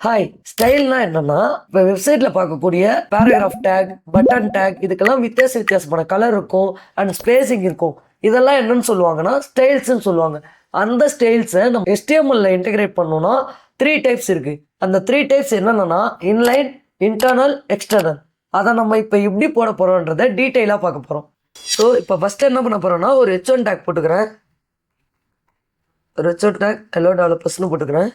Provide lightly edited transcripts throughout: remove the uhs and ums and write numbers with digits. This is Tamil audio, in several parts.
ஹாய் ஸ்டைல்னா என்னன்னா இப்போ வெப்சைட்டில் பார்க்கக்கூடிய பேராகிராஃப் டேக் பட்டன் டேக் இதுக்கெல்லாம் வித்தியாசமான கலர் இருக்கும் அண்ட் ஸ்பேசிங் இருக்கும். இதெல்லாம் என்னன்னு சொல்லுவாங்கன்னா ஸ்டைல்ஸ்ன்னு சொல்லுவாங்க. அந்த ஸ்டைல்ஸை நம்ம HTML இன்டெகிரேட் பண்ணோம்னா 3 டைப்ஸ் இருக்குது. அந்த 3 டைப்ஸ் என்னென்னா இன்லைன், இன்டர்னல், எக்ஸ்டர்னல். அதை நம்ம இப்போ எப்படி போட போகிறோன்றதை டீட்டெயிலாக பார்க்க போகிறோம். ஸோ இப்போ ஃபஸ்ட்டு என்ன பண்ண போகிறோன்னா ஒரு H1 டேக் போட்டுக்கிறேன். ஒரு H1 டேக் ஹலோ டெவலப்பர்ஸ்னு போட்டுக்கிறேன்.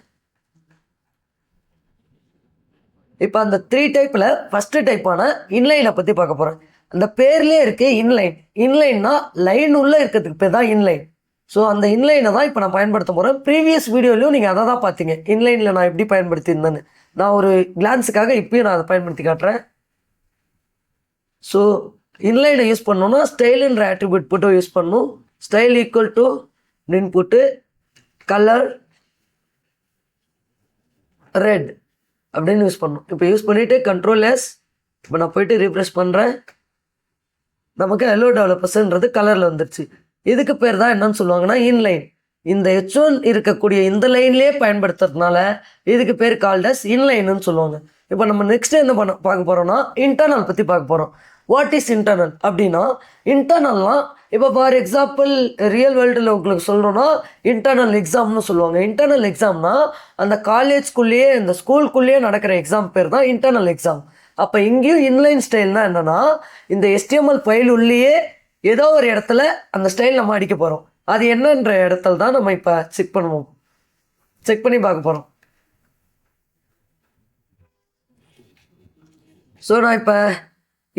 இப்போ அந்த 3 டைப்பில் ஃபஸ்ட்டு டைப்பான இன்லைனை பற்றி பார்க்க போகிறேன். அந்த பேர்லேயே இருக்குது இன்லைன். இன்லைன்னா லைன் உள்ளே இருக்கிறதுக்கு பேர் தான் இன்லைன். ஸோ அந்த இன்லைனை தான் இப்போ நான் பயன்படுத்த போகிறேன். ப்ரீவியஸ் வீடியோலையும் நீங்கள் அதை தான் பார்த்தீங்க, இன்லைனில் நான் எப்படி பயன்படுத்தியிருந்தேன்னு. நான் ஒரு கிளான்ஸுக்காக இப்பயும் நான் அதை பயன்படுத்தி காட்டுறேன். ஸோ இன்லைனை யூஸ் பண்ணோன்னா ஸ்டைலுன்ற ஆட்ரிபியூட் போட்டு யூஸ் பண்ணணும். Style equal to input colour red அப்படின்னு யூஸ் பண்ணணும். இப்போ யூஸ் பண்ணிவிட்டு Ctrl+S. இப்போ நான் போயிட்டு ரீஃப்ரெஷ் பண்ணுறேன். நமக்கு ஹலோ டெவலப்பர்ஸ்ன்றது கலரில் வந்துருச்சு. இதுக்கு பேர் தான் என்னன்னு சொல்லுவாங்கன்னா இன்லைன். இந்த H1 இருக்கக்கூடிய இந்த லைன்லேயே பயன்படுத்துறதுனால இதுக்கு பேர் கால்டஸ் இன்லைன்னு சொல்லுவாங்க. இப்போ நம்ம நெக்ஸ்ட் என்ன பார்க்க போகிறோம்னா இன்டர்னல் பற்றி பார்க்க போகிறோம். வாட் இஸ் இன்டர்னல் அப்படின்னா, இன்டர்னல்னால் இப்போ ஃபார் எக்ஸாம்பிள் ரியல் வேர்ல்டில் உங்களுக்கு சொல்கிறோன்னா இன்டர்னல் எக்ஸாம்னு சொல்லுவாங்க. இன்டர்னல் எக்ஸாம்னா அந்த காலேஜ்குள்ளேயே இந்த ஸ்கூலுக்குள்ளேயே நடக்கிற எக்ஸாம் பேர் தான் இன்டர்னல் எக்ஸாம். அப்போ இங்கேயும் இன்லைன் ஸ்டைல்னால் என்னென்னா, இந்த HTML ஃபைல் உள்ளேயே ஏதோ ஒரு இடத்துல அந்த ஸ்டைல் நம்ம அடிக்க போகிறோம். அது என்னன்ற இடத்துல தான் நம்ம இப்போ செக் பண்ணி பார்க்க போகிறோம். ஸோ நான் இப்போ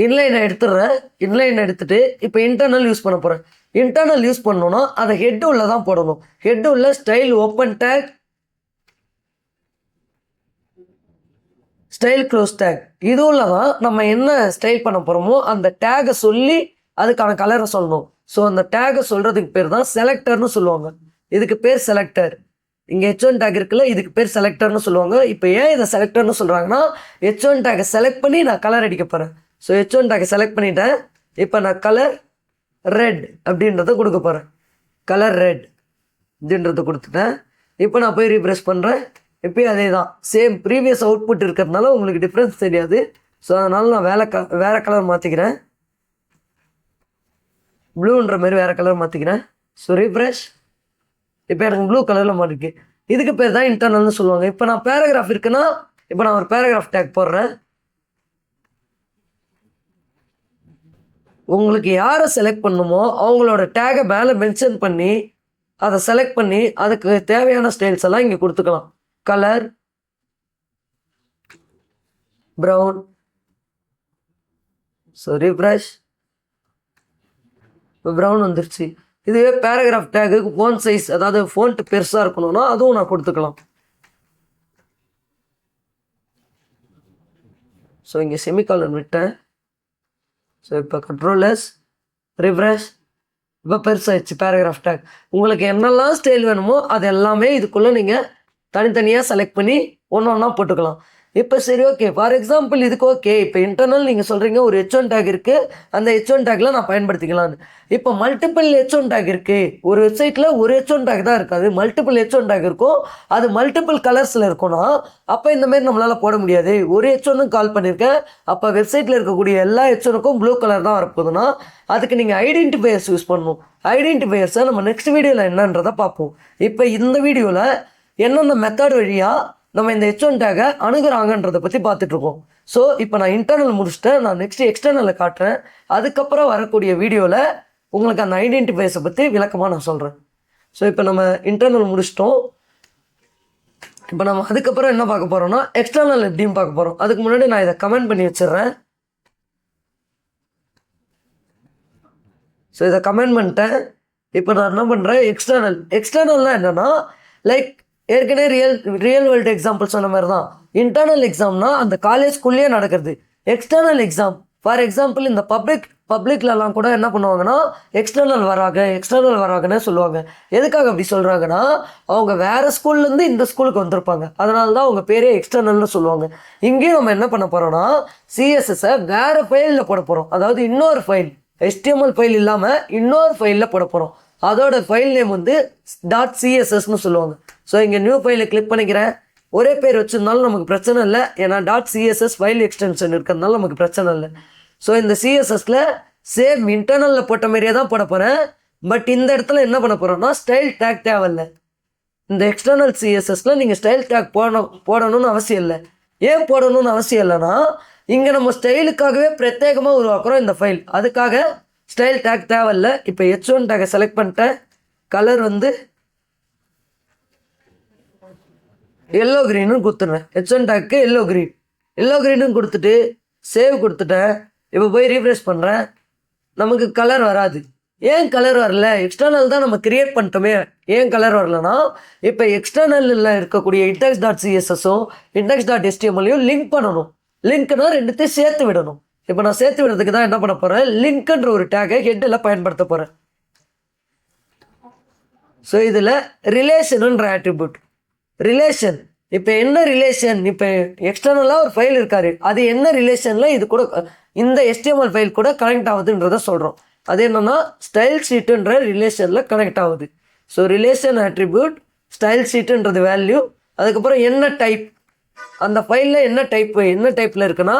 இன்லைனை எடுத்துடுறேன். இன்லைனை எடுத்துகிட்டு இப்போ இன்டர்னல் யூஸ் பண்ண போகிறேன். இன்டர்னல் யூஸ் பண்ணோன்னா அதை ஹெட் உள்ள தான் போடணும். ஹெட் உள்ள style open take, style close take. இது உள்ள தான் நம்ம என்ன ஸ்டைல் பண்ண போகிறோமோ அந்த டேகை சொல்லி அதுக்கான கலரை சொல்லணும். ஸோ அந்த டேகை சொல்கிறதுக்கு பேர் தான் செலக்டர்னு சொல்லுவாங்க. இதுக்கு பேர் செலக்டர். இங்கே H1 டேக் இருக்குல்ல, இதுக்கு பேர் செலக்டர்னு சொல்லுவாங்க. இப்போ ஏன் இதை செலக்டர்னு சொல்கிறாங்கன்னா, H1 டேகை செலக்ட் பண்ணி நான் கலர் அடிக்க போகிறேன். ஸோ H1 டேகை செலக்ட் பண்ணிட்டேன். இப்போ நான் கலர் ரெட் அப்படின்றத கொடுக்க போகிறேன். கலர் ரெட் அப்படின்றத கொடுத்துட்டேன். இப்போ நான் போய் ரீப்ரெஷ் பண்ணுறேன். இப்போயும் அதே தான், சேம் ப்ரீவியஸ் அவுட்புட் இருக்கிறதுனால உங்களுக்கு டிஃப்ரென்ஸ் தெரியாது. ஸோ அதனால் நான் வேறு கலர் மாற்றிக்கிறேன். ப்ளூன்ற மாதிரி வேறு கலர் மாற்றிக்கிறேன். So refresh. இப்போ எனக்கு ப்ளூ கலரில் மாறிருக்கு. இதுக்கு பேர் தான் இன்டர்னல்னு சொல்லுவாங்க. இப்போ நான் பேராகிராஃப் இருக்குன்னா இப்போ நான் ஒரு பேராகிராஃப் டேக் போடுறேன். உங்களுக்கு யாரை செலக்ட் பண்ணணுமோ அவங்களோட டேகை மேலே மென்ஷன் பண்ணி அதை செலக்ட் பண்ணி அதுக்கு தேவையான ஸ்டைல்ஸ் எல்லாம் இங்கே கொடுத்துக்கலாம். Colour brown. So refresh. இப்போ ப்ரௌன் வந்துருச்சு. இதுவே பேராகிராஃப் டேக்கு ஃபோன் சைஸ், அதாவது ஃபோன்ட்டு பெருசாக இருக்கணும்னா அதுவும் நான் கொடுத்துக்கலாம். ஸோ இங்கே செமிகாலன் விட்டேன். ஸோ இப்போ Ctrl+S ரிஃப்ரெஷ். இப்போ பெருசாகிடுச்சு பேராகிராஃப் டேக். உங்களுக்கு என்னெல்லாம் ஸ்டைல் வேணுமோ அது எல்லாமே இதுக்குள்ளே நீங்கள் தனித்தனியாக செலக்ட் பண்ணி ஒன்றா போட்டுக்கலாம். இப்போ சரி, ஓகே, ஃபார் எக்ஸாம்பிள் இதுக்கு ஓகே. இப்போ இன்டர்னல் நீங்கள் சொல்கிறீங்க ஒரு H1 டேக் இருக்குது, அந்த H1 டேக்கில் நான் பயன்படுத்திக்கலான்னு. இப்போ மல்டிபிள் H1 டேக் இருக்குது. ஒரு வெப்சைட்டில் ஒரு H1 டேக் தான் இருக்காது, மல்டிபிள் H1 டேக் இருக்கும். அது மல்டிபிள் கலர்ஸில் இருக்கும்னா அப்போ இந்தமாரி நம்மளால் போட முடியாது. ஒரு H1 கால் பண்ணியிருக்கேன், அப்போ வெப்சைட்டில் இருக்கக்கூடிய எல்லா H1க்கும் ப்ளூ கலர் தான் வரப்போகுதுன்னா அதுக்கு நீங்கள் ஐடென்டிஃபையர்ஸ் யூஸ் பண்ணணும். ஐடென்டிஃபையர்ஸை நம்ம நெக்ஸ்ட் வீடியோவில் என்னன்றதை பார்ப்போம். இப்போ இந்த வீடியோவில் என்னென்ன மெத்தட் வழியாக நம்ம இந்த H1 டேகை அணுகுறாங்கன்றதை பற்றி பார்த்துட்ருக்கோம். ஸோ இப்போ நான் இன்டர்னல் முடிச்சுட்டேன். நான் நெக்ஸ்ட்டு எக்ஸ்டர்னலில் காட்டுறேன். அதுக்கப்புறம் வரக்கூடிய வீடியோவில் உங்களுக்கு அந்த ஐடென்டிஃபைஸை பற்றி விளக்கமாக நான் சொல்கிறேன். ஸோ இப்போ நம்ம இன்டர்னல் முடிச்சிட்டோம். இப்போ நம்ம அதுக்கப்புறம் என்ன பார்க்க போகிறோம்னா எக்ஸ்டர்னல் எப்படின்னு பார்க்க போகிறோம். அதுக்கு முன்னாடி நான் இதை கமெண்ட் பண்ணி வச்சிடுறேன். ஸோ இதை கமெண்ட் பண்ணிட்டேன். இப்போ நான் என்ன பண்ணுறேன், எக்ஸ்டர்னல்னால் என்னென்னா, லைக் ஏற்கனவே ரியல் வேர்ல்டு எக்ஸாம்பிள் சொன்ன மாதிரி தான். இன்டர்னல் எக்ஸாம்னா அந்த காலேஜ்குள்ளேயே நடக்கிறது. எக்ஸ்டர்னல் எக்ஸாம் ஃபார் எக்ஸாம்பிள் இந்த பப்ளிக்லலாம் கூட என்ன பண்ணுவாங்கன்னா எக்ஸ்டர்னல் வராங்கன்னு சொல்லுவாங்க. எதுக்காக அப்படி சொல்கிறாங்கன்னா, அவங்க வேறு ஸ்கூல்லேருந்து இந்த ஸ்கூலுக்கு வந்திருப்பாங்க, அதனால தான் அவங்க பேரே எக்ஸ்டர்னல்னு சொல்லுவாங்க. இங்கேயும் நம்ம என்ன பண்ண போகிறோன்னா சிஎஸ்எஸ்ஸை வேறு ஃபைலில் போட போகிறோம். அதாவது இன்னொரு ஃபைல், HTML ஃபைல் இல்லாமல் இன்னொரு ஃபைலில் போட போகிறோம். அதோட ஃபைல் நேம் வந்து .cssன்னு சொல்லுவாங்க. ஸோ இங்கே நியூ ஃபைலை கிளிக் பண்ணிக்கிறேன். ஒரே பேர் வச்சுருந்தாலும் நமக்கு பிரச்சனை இல்லை, ஏன்னா .css ஃபைல் எக்ஸ்டென்ஷன் இருக்கிறதுனால நமக்கு பிரச்சனை இல்லை. ஸோ இந்த சிஎஸ்எஸ்ல சேம் இன்டர்னலில் போட்ட மாதிரியே தான் போட போகிறேன். பட் இந்த இடத்துல என்ன பண்ண போகிறோம்னா ஸ்டைல் டேக் தேவையில்லை. இந்த எக்ஸ்டர்னல் சிஎஸ்எஸ்ல நீங்கள் ஸ்டைல் டேக் போடணும்னு அவசியம் இல்லை. ஏன் போடணும்னு அவசியம் இல்லைன்னா இங்கே நம்ம ஸ்டைலுக்காகவே பிரத்யேகமாக உருவாக்குறோம் இந்த ஃபைல், அதுக்காக ஸ்டைல் டேக் தேவையில்லை. இப்போ H1 டேக்கை செலக்ட் பண்ணிட்டேன். கலர் வந்து எல்லோ க்ரீனு கொடுத்துட்றேன். H1 டேக்கு எல்லோ க்ரீனு கொடுத்துட்டு சேவ் கொடுத்துட்டேன். இப்போ போய் ரீஃப்ரெஷ் பண்ணுறேன். நமக்கு கலர் வராது. ஏன் கலர் வரல? எக்ஸ்டர்னல் தான் நம்ம கிரியேட் பண்ணிட்டோமே, ஏன் கலர் வரலன்னா இப்போ எக்ஸ்டர்னலில் இருக்கக்கூடிய index.cssஸும் index.htmlயும் லிங்க் பண்ணணும். லிங்க்னா ரெண்டுத்தையும் சேர்த்து விடணும். இப்போ நான் சேர்த்து விடுறதுக்கு தான் என்ன பண்ண போகிறேன், லிங்க்ன்ற ஒரு டேகை ஹெட்டில் பயன்படுத்த போகிறேன். ஸோ இதில் ரிலேஷனுன்ற ஆட்ரிபியூட் ரிலேஷன். இப்போ என்ன ரிலேஷன், இப்போ எக்ஸ்டர்னலாக ஒரு ஃபைல் இருக்காரு, அது என்ன ரிலேஷனில் இது கூட இந்த HTML ஃபைல் கூட கனெக்ட் ஆகுதுன்றதை சொல்கிறோம். அது என்னென்னா ஸ்டைல் ஷீட்டுன்ற ரிலேஷனில் கனெக்ட் ஆகுது. ஸோ ரிலேஷன் ஆட்ரிபியூட் ஸ்டைல் ஷீட்டுன்றது வேல்யூ, அதுக்கப்புறம் என்ன டைப், அந்த ஃபைலில் என்ன டைப்பில் இருக்குன்னா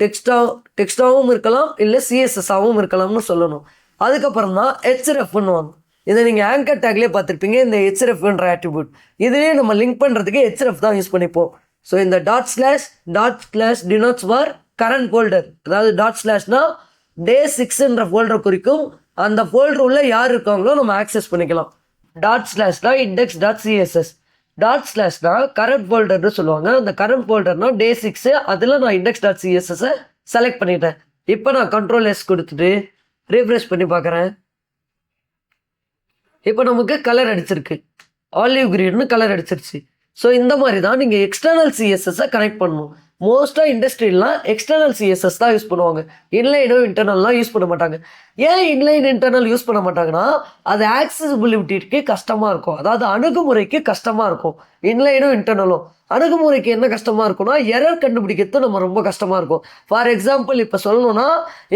டெக்ஸ்டாகவும் இருக்கலாம், இல்லை சிஎஸ்எஸ்ஸாகவும் இருக்கலாம்னு சொல்லணும். அதுக்கப்புறம் தான் hrefன்னு வாங்க. இதை நீங்கள் ஆங்கர் டேக்லேயே பார்த்துருப்பீங்க, இந்த hrefன்ற ஆட்ரிபியூட். இதுலேயே நம்ம லிங்க் பண்ணுறதுக்கு href தான் யூஸ் பண்ணிப்போம். ஸோ இந்த dot slash denotes for current folder, அதாவது டாட்/னா day 6ன்ற ஃபோல்டர் குறிக்கும். அந்த ஃபோல்டர் உள்ள யார் இருக்காங்களோ நம்ம ஆக்சஸ் பண்ணிக்கலாம். டாட்/னா index.css, டாட்/னா கரண்ட் ஃபோல்டர்னு சொல்லுவாங்க. அந்த கரண்ட் ஃபோல்டர்னா day 6, அதில் நான் index.css செலக்ட் பண்ணிட்டேன். இப்போ நான் Ctrl+S கொடுத்துட்டு ரீஃப்ரெஷ் பண்ணி பார்க்குறேன். இப்போ நமக்கு கலர் அடிச்சிருக்கு, ஆலிவ் க்ரீன்னு கலர் அடிச்சிருச்சு. ஸோ இந்த மாதிரி தான் நீங்கள் எக்ஸ்டர்னல் சிஎஸ்எஸ்ஸை கனெக்ட் பண்ணணும். மோஸ்ட்டாக இண்டஸ்ட்ரியிலாம் எக்ஸ்டர்னல் சிஎஸ்எஸ் தான் யூஸ் பண்ணுவாங்க, இன்லைனும் இன்டர்னல்லாம் யூஸ் பண்ண மாட்டாங்க. ஏன் இன்லைன் இன்டர்னல் யூஸ் பண்ண மாட்டாங்கன்னா அது ஆக்சசிபிலிட்டிக்கு கஷ்டமாக இருக்கும், அதாவது அணுகுமுறைக்கு கஷ்டமாக இருக்கும். இன்லைனும் இன்டர்னலும் அணுகுமுறைக்கு என்ன கஷ்டமாக இருக்கும்னா எரர் கண்டுபிடிக்கிறது நம்ம ரொம்ப கஷ்டமாக இருக்கும். ஃபார் எக்ஸாம்பிள் இப்போ சொல்லணும்னா,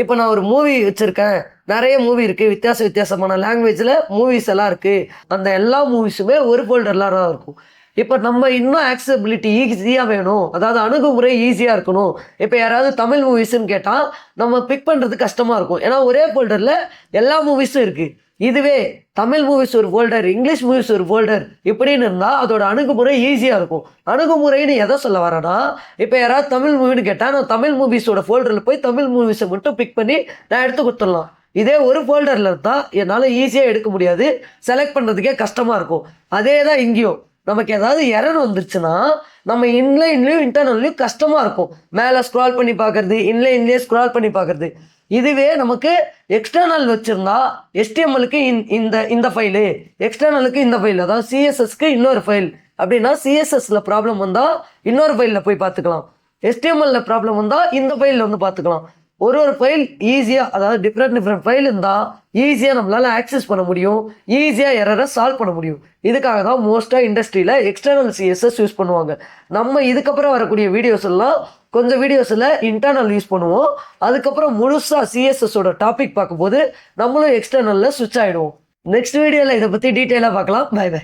இப்போ நான் ஒரு மூவி வச்சுருக்கேன், நிறைய மூவி இருக்குது, வித்தியாசமான லாங்குவேஜில் மூவிஸ் எல்லாம் இருக்குது. அந்த எல்லா மூவிஸுமே ஒரு ஃபோல்டர்லாம் தான் இருக்கும். இப்போ நம்ம இன்னும் ஆக்சபிலிட்டி ஈஸியாக வேணும், அதாவது அணுகுமுறை ஈஸியாக இருக்கணும். இப்போ யாராவது தமிழ் மூவிஸ்ன்னு கேட்டால் நம்ம பிக் பண்ணுறது கஷ்டமாக இருக்கும், ஏன்னா ஒரே ஃபோல்டரில் எல்லா மூவிஸும் இருக்குது. இதுவே தமிழ் மூவிஸ் ஒரு ஃபோல்டர், இங்கிலீஷ் மூவிஸ் ஒரு ஃபோல்டர் இப்படின்னு இருந்தால் அதோட அணுகுமுறை ஈஸியாக இருக்கும். அணுகுமுறைன்னு எதை சொல்ல வரேன்னா, இப்போ யாராவது தமிழ் மூவின்னு கேட்டால் நான் தமிழ் மூவிஸோட ஃபோல்டரில் போய் தமிழ் மூவிஸை மட்டும் பிக் பண்ணி நான் எடுத்து கொடுத்துடலாம். இதே ஒரு ஃபோல்டரில் இருந்தால் என்னால் ஈஸியாக எடுக்க முடியாது, செலக்ட் பண்ணுறதுக்கே கஷ்டமாக இருக்கும். அதே தான் இங்கேயும் நமக்கு ஏதாவது எரர் வந்துருச்சுன்னா நம்ம இன்லைன்லேயும் இன்டர்னல்லையும் கஷ்டமாக இருக்கும், மேலே ஸ்க்ரால் பண்ணி பார்க்குறது, இன்லைன்லேயே ஸ்க்ரால் பண்ணி பார்க்குறது. இதுவே நமக்கு எக்ஸ்டர்னல் வச்சுருந்தா HTMLக்கு இந்த ஃபைலு, எக்ஸ்டர்னலுக்கு இந்த ஃபைல், அதாவது சிஎஸ்எஸ்க்கு இன்னொரு ஃபைல் அப்படின்னா சிஎஸ்எஸ்ல ப்ராப்ளம் வந்தால் இன்னொரு ஃபைலில் போய் பார்த்துக்கலாம், HTMLல ப்ராப்ளம் வந்தால் இந்த ஃபைலில் வந்து பார்த்துக்கலாம். ஒரு ஃபைல் ஈஸியாக, அதாவது டிஃப்ரெண்ட் ஃபைல் இருந்தால் ஈஸியாக நம்மளால் ஆக்சஸ் பண்ண முடியும், ஈஸியாக எரரை சால்வ் பண்ண முடியும். இதுக்காக தான் மோஸ்ட்டாக இண்டஸ்ட்ரியில் எக்ஸ்டர்னல் சிஎஸ்எஸ் யூஸ் பண்ணுவாங்க. நம்ம இதுக்கப்புறம் வரக்கூடிய வீடியோஸ் எல்லாம் கொஞ்சம் வீடியோஸில் இன்டர்னல் யூஸ் பண்ணுவோம். அதுக்கப்புறம் முழுசாக சிஎஸ்எஸோட டாபிக் பார்க்கும்போது நம்மளும் எக்ஸ்டர்னலில் ஸ்விட்ச் ஆகிடுவோம். நெக்ஸ்ட் வீடியோவில் இதை பற்றி டீட்டெயிலாக பார்க்கலாம். Bye by.